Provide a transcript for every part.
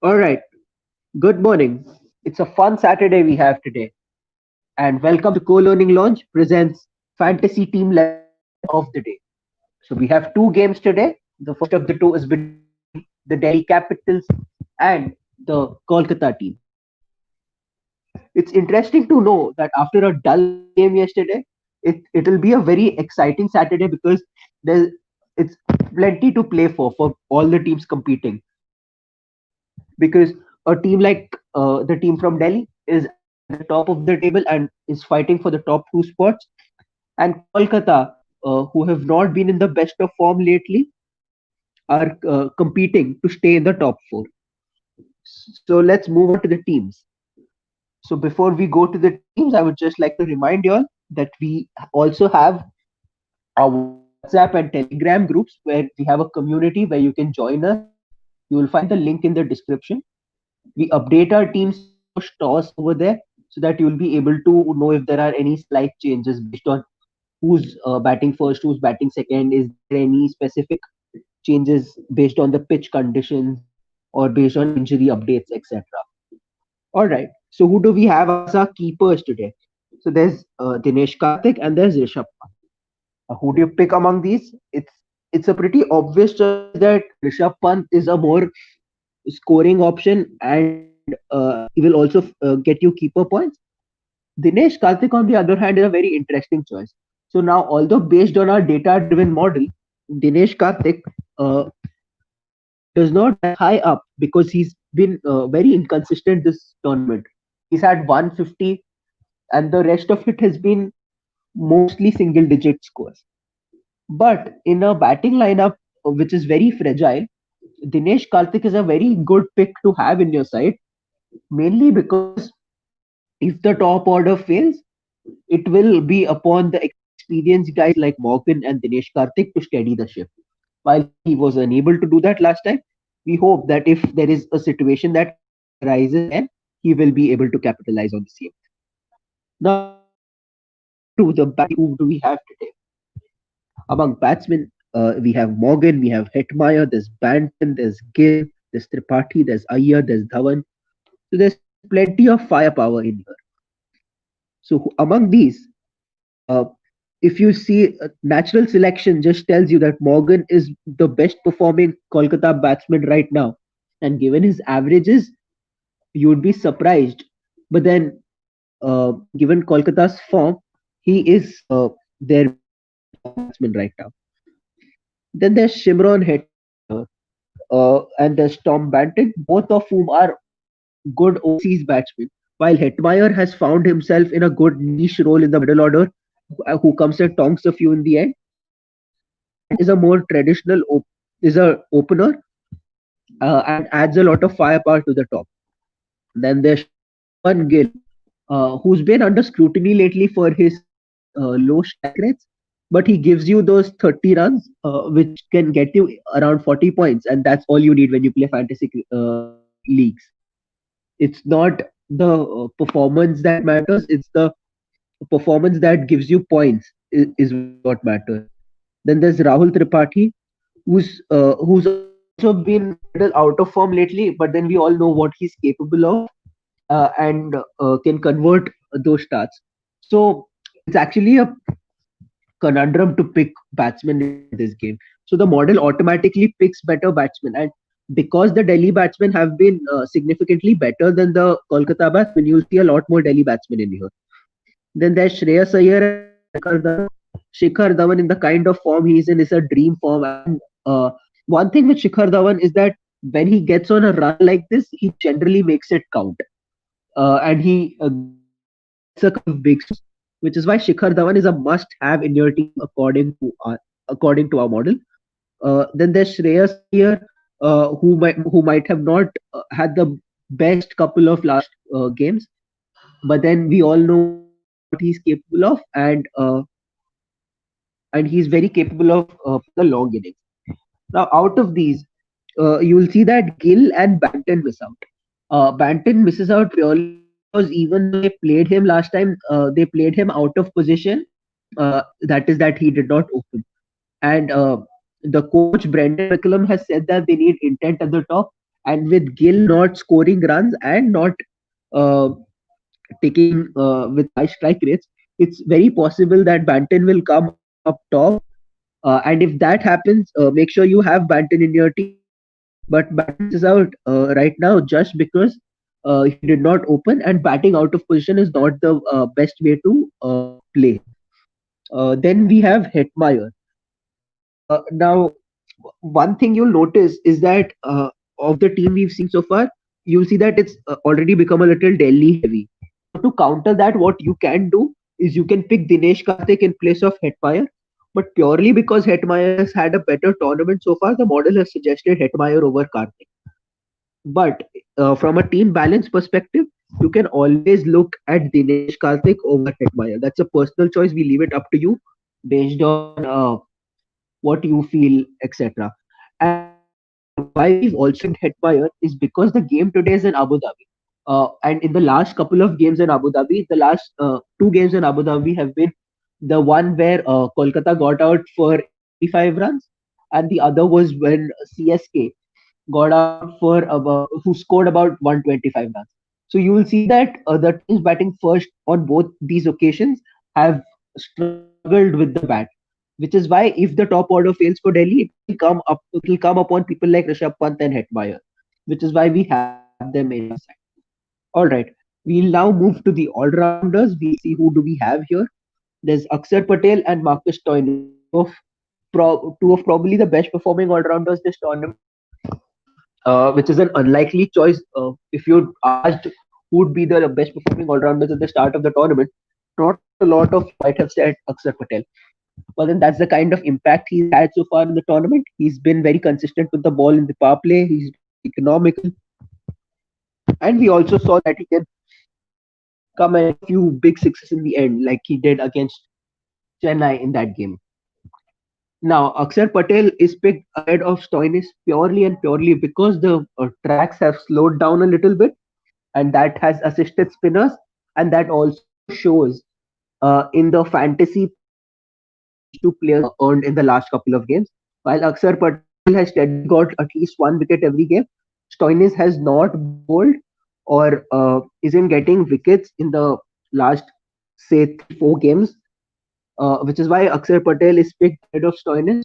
All right. Good morning. It's a fun Saturday we have today. And welcome to Co-Learning Launch presents Fantasy Team 11 of the day. So we have two games today. The first of the two is between the Delhi Capitals and the Kolkata team. It's interesting to know that after a dull game yesterday, it'll be a very exciting Saturday because there's it's plenty to play for all the teams competing. Because a team like the team from Delhi is at the top of the table and is fighting for the top two spots, and Kolkata, who have not been in the best of form lately, are competing to stay in the top four. So let's move on to the teams. So before we go to the teams, I would just like to remind you all that we also have our WhatsApp and Telegram groups where we have a community where you can join us. You will find the link in the description. We update our teams post toss over there so that you'll be able to know if there are any slight changes based on who's batting first, who's batting second. Is there any specific changes based on the pitch conditions or based on injury updates, etc. All right. So who do we have as our keepers today? So there's Dinesh Karthik and there's Rishabh Pant. Who do you pick among these? It's a pretty obvious choice that Rishabh Pant is a more scoring option and he will also get you keeper points. Dinesh Karthik, on the other hand, is a very interesting choice. So now, although based on our data-driven model, Dinesh Karthik does not rank high up because he's been very inconsistent this tournament. He's had 150, and the rest of it has been mostly single-digit scores. But in a batting lineup which is very fragile, Dinesh Karthik is a very good pick to have in your side, mainly because if the top order fails, it will be upon the experienced guys like Morgan and Dinesh Karthik to steady the ship. While he was unable to do that last time, we hope that if there is a situation that arises again, he will be able to capitalize on the same. Now, coming to the batting, who do we have today? Among batsmen, we have Morgan, we have Hetmeyer, there's Banton, there's Gill, there's Tripathi, there's Iyer, there's Dhawan. So there's plenty of firepower in here. So among these, uh, if you see natural selection just tells you that Morgan is the best performing Kolkata batsman right now, and given his averages, you would be surprised. But then, given Kolkata's form, he is their top batsman right now. Then there's Shimron Hetmeyer and there's Tom Banton, both of whom are good overseas batsmen. While Hetmeyer has found himself in a good niche role in the middle order, who comes and tonks a few in the end. Banton is a more traditional is a opener and adds a lot of firepower to the top. Then there's Shubman Gill, who's been under scrutiny lately for his low strike rates, but he gives you those 30 runs, which can get you around 40 points, and that's all you need when you play fantasy leagues. It's not the performance that matters; it's the performance that gives you points is what matters. Then there's Rahul Tripathi, who's also been a little out of form lately, but then we all know what he's capable of and can convert those stats. So it's actually a conundrum to pick batsmen in this game. So the model automatically picks better batsmen, and because the Delhi batsmen have been significantly better than the Kolkata batsmen, you'll see a lot more Delhi batsmen in here. Then there's Shreyas Iyer and there's Shikhar Dhawan. Shikhar Dhawan, in the kind of form he's in, is a dream form. And one thing with Shikhar Dhawan is that when he gets on a run like this, he generally makes it count. And he gets a couple of big shots, which is why Shikhar Dhawan is a must-have in your team according to our model. Then there's Shreyas Iyer, who might have not had the best couple of last games, but then we all know what he's capable of, and he's very capable of the long innings. Now, out of these, you will see that Gill and Banton miss out. Banton misses out purely because even though they played him last time, they played him out of position. That is that he did not open, and the coach Brendan McCullum has said that they need intent at the top, And with Gill not scoring runs and not uh, taking with high strike rates, it's very possible that Banton will come up top. And if that happens, make sure you have Banton in your team. But Banton is out right now just because he did not open, and batting out of position is not the best way to play. Then we have Hetmeyer. Now, one thing you'll notice is that of the team we've seen so far, you'll see that it's already become a little Delhi heavy. So to counter that, what you can do is you can pick Dinesh Karthik in place of Hetmeyer. But purely because Hetmeyer has had a better tournament so far, the model has suggested Hetmeyer over Karthik. But from a team balance perspective, you can always look at Dinesh Karthik over Hetmeyer. That's a personal choice. We leave it up to you based on what you feel, etc. And why we've also picked Hetmeyer is because the game today is in Abu Dhabi. And in the last couple of games in Abu Dhabi, the last two games in Abu Dhabi have been the one where Kolkata got out for 85 runs, and the other was when CSK got out for about who scored about 125 runs. So you will see that the teams batting first on both these occasions have struggled with the bat, which is why if the top order fails for Delhi, it will come upon people like Rishabh Pant and Hetmeyer, which is why we have them in our side. All right, we'll now move to the all-rounders. We'll see who do we have here. There's Akshar Patel and Marcus Stoinis, two of probably the best performing all-rounders this tournament, which is an unlikely choice. If you asked who would be the best performing all-rounders at the start of the tournament, not a lot of you might have said Akshar Patel. But then that's the kind of impact he's had so far in the tournament. He's been very consistent with the ball in the power play. He's very economical, and we also saw that he can come and hit a few big sixes in the end, like he did against Chennai in that game. Now, Akshar Patel is picked ahead of Stoinis purely and purely because the tracks have slowed down a little bit, and that has assisted spinners, and that also shows in the fantasy points that these two players earned in the last couple of games. While Akshar Patel has steadily got at least one wicket every game, Stoinis has not bowled or isn't getting wickets in the last, say, 3 4 games, which is why Akshar Patel is picked ahead of Stoinis.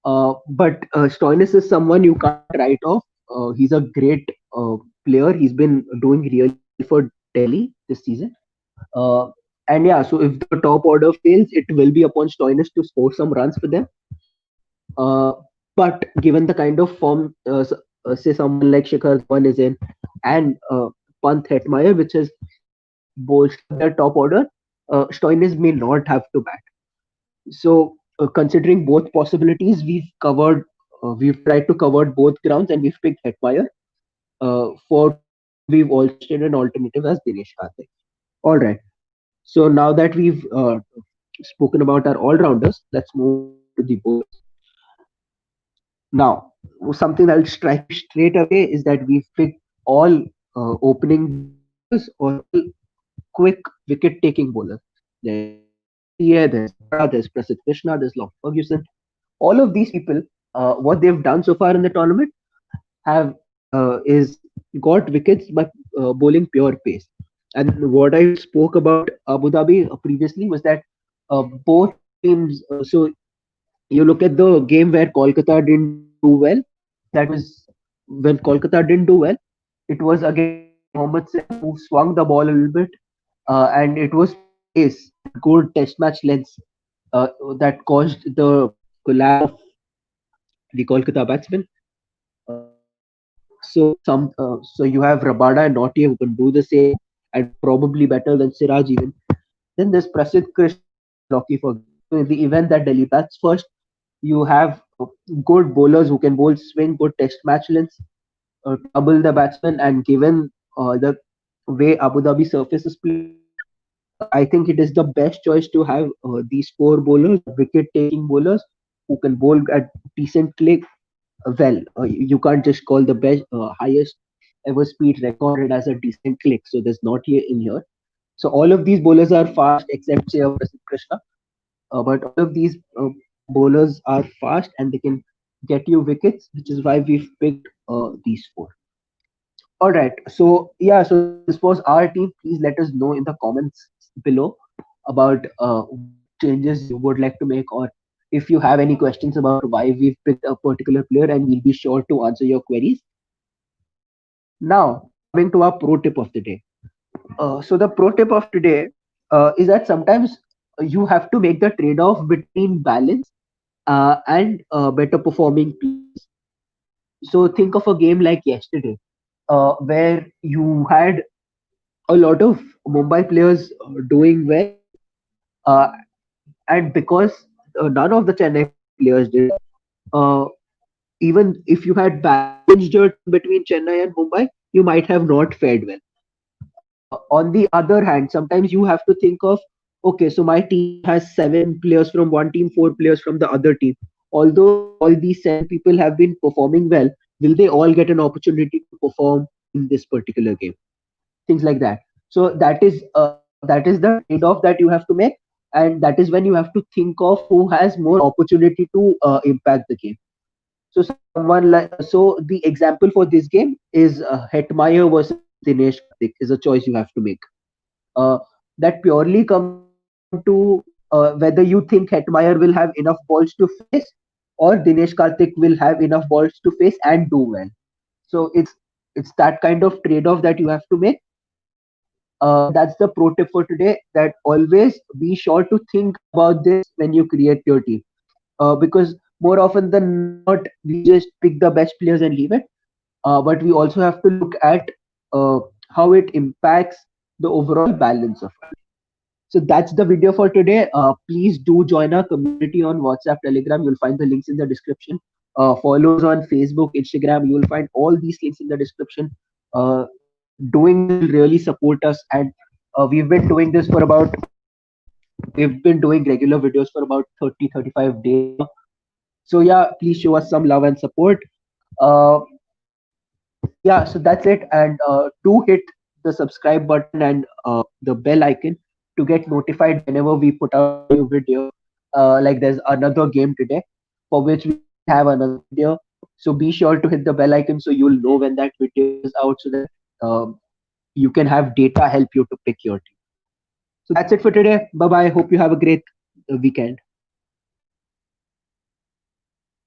But Stoinis is someone you can't write off. He's a great player. He's been doing really well for Delhi this season. Uh, and yeah, so if the top order fails, it will be upon Stoinis to score some runs for them. Uh, but given the kind of form, say someone like Shikhar Dhawan is in, and Pant Hetmeyer, which has bolstered their top order, Stoinis may not have to bat. So, considering both possibilities, we've tried to cover both grounds, and we've picked Hetmeyer. For Stoinis, we've also suggested an alternative as Dinesh Karthik. All right. So now that we've spoken about our all-rounders, let's move on to the bowlers. Now, something that'll strike you straight away is that we've picked all opening bowlers or all quick wicket-taking bowlers. There's Iyer, there's Rabada, there's Prasidh Krishna, there's Long Ferguson. All of these people, what they've done so far in the tournament have is got wickets by bowling pure pace. And what I spoke about Abu Dhabi previously was that both teams. So you look at the game where Kolkata didn't do well. That was when Kolkata didn't do well. It was against Mohammad Saif, who swung the ball a little bit, and it was pace and good test match lengths that caused the collapse of the Kolkata batsmen. Uh, so you have Rabada and Nautya who can do the same and probably better than Siraj even. Then there's Prasidh Krishna and there's Lockie Ferguson. So in the event that Delhi bats first, you have good bowlers who can bowl swing, good test match lengths, trouble the batsman, and given the way Abu Dhabi surface is played, I think it is the best choice to have these four bowlers, wicket-taking bowlers who can bowl at decent click. Well, you can't just call the best, highest ever speed recorded as a decent click. So there's not here in here. So all of these bowlers are fast, except say Prasidh Krishna. But all of these bowlers are fast and they can get you wickets, which is why we've picked these four. All right. So yeah, so this was our team. Please let us know in the comments below about what changes you would like to make, or if you have any questions about why we've picked a particular player, and we'll be sure to answer your queries. Now, coming to our pro tip of the day. So the pro tip of today is that sometimes you have to make the trade-off between balance and better performing players. So think of a game like yesterday, where you had a lot of Mumbai players doing well, uh, and because none of the Chennai players did well, uh, even if you had balanced your team between Chennai and Mumbai, you might have not fared well. On the other hand, sometimes you have to think of, okay, so my team has 7 players from one team, 4 players from the other team. Although all these 7 people have been performing well, will they all get an opportunity to perform in this particular game? Things like that. So that is the trade-off that you have to make, and that is when you have to think of who has more opportunity to impact the game. So the example for this game is Hetmeyer versus Dinesh Karthik is a choice you have to make. Uh, that purely comes down to whether you think Hetmeyer will have enough balls to face, or Dinesh Karthik will have enough balls to face and do well. So it's that kind of trade-off that you have to make. And that's the pro tip for today, that always be sure to think about this when you create your team, because more often than not we just pick the best players and leave it, but we also have to look at uh, how it impacts the overall balance of it. So that's the video for today. Please do join our community on WhatsApp, Telegram. You'll find the links in the description. Follow us on Facebook, Instagram. You'll find all these links in the description. Doing this will really support us, and we've been doing this for about we've been doing regular videos for about 30-35 days now. So yeah, please show us some love and support. Uh, yeah, so that's it, and do hit the subscribe button and the bell icon to get notified whenever we put out a new video. Like there's another game today for which we will have another video, so be sure to hit the bell icon so you'll know when that video is out, so that um, you can have data help you to pick your team. So that's it for today. Bye bye, hope you have a great weekend.